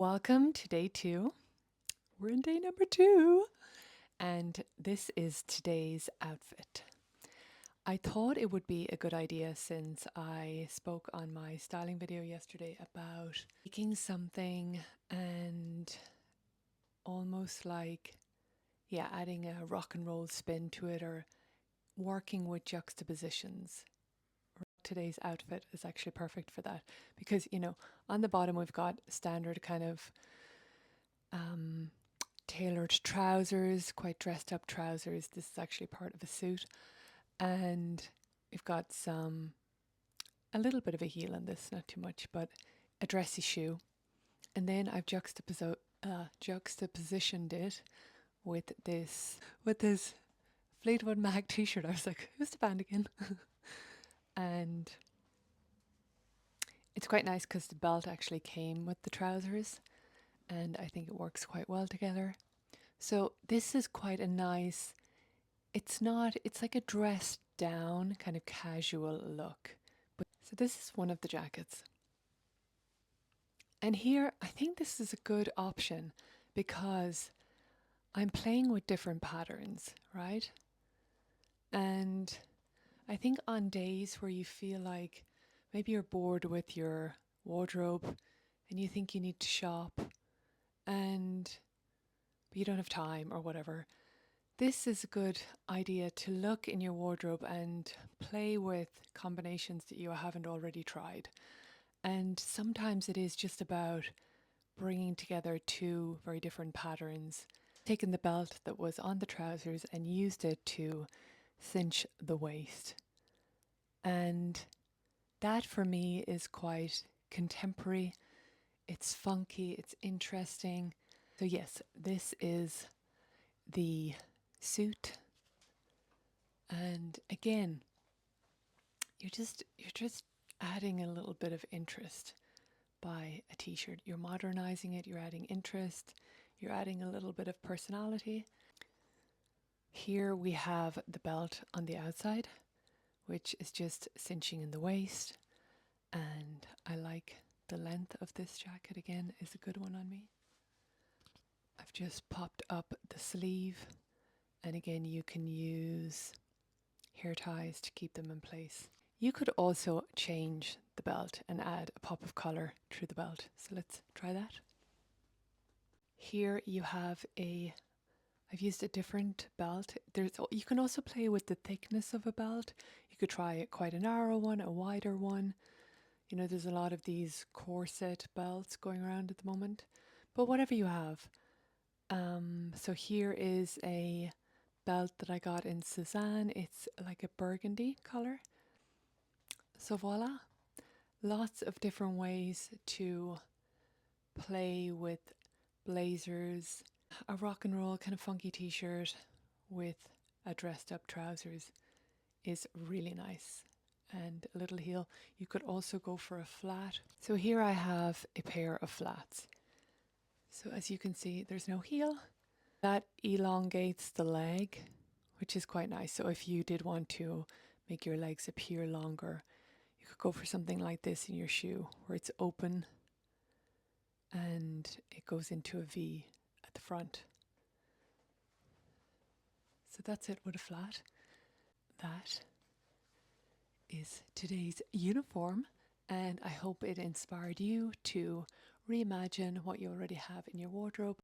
Welcome to day 2. We're in day number 2, and this is today's outfit. I thought it would be a good idea, since I spoke on my styling video yesterday about making something and almost like, adding a rock and roll spin to it, or working with juxtapositions. Today's outfit is actually perfect for that because, on the bottom we've got standard kind of tailored trousers, quite dressed up trousers. This is actually part of a suit. And we've got a little bit of a heel on this, not too much, but a dressy shoe. And then I've juxtapositioned it with this Fleetwood Mac t-shirt. I was like, who's the band again? And it's quite nice because the belt actually came with the trousers, and I think it works quite well together. So this is quite a nice, it's like a dressed down kind of casual look. So this is one of the jackets. And here, I think this is a good option because I'm playing with different patterns, right? And I think on days where you feel like maybe you're bored with your wardrobe and you think you need to shop but you don't have time or whatever, this is a good idea to look in your wardrobe and play with combinations that you haven't already tried. And sometimes it is just about bringing together two very different patterns, taken the belt that was on the trousers and used it to cinch the waist. And that for me is quite contemporary. It's funky, it's interesting. So yes, this is the suit. And again, you're just adding a little bit of interest by a t-shirt. You're modernizing it, you're adding interest, you're adding a little bit of personality. Here we have the belt on the outside, which is just cinching in the waist, and I like the length of this jacket. Again, is a good one on me. I've just popped up the sleeve, and again you can use hair ties to keep them in place. You could also change the belt and add a pop of colour through the belt. So let's try that. Here you have I've used a different belt. You can also play with the thickness of a belt. You could try quite a narrow one, a wider one. There's a lot of these corset belts going around at the moment, but whatever you have. So here is a belt that I got in Suzanne. It's like a burgundy color. So voila, lots of different ways to play with blazers. A rock and roll kind of funky t-shirt with a dressed up trousers is really nice, and a little heel. You could also go for a flat. So here I have a pair of flats. So as you can see, there's no heel. That elongates the leg, which is quite nice. So if you did want to make your legs appear longer, you could go for something like this in your shoe, where it's open and it goes into a V at the front. So that's it with a flat. That is today's uniform, and I hope it inspired you to reimagine what you already have in your wardrobe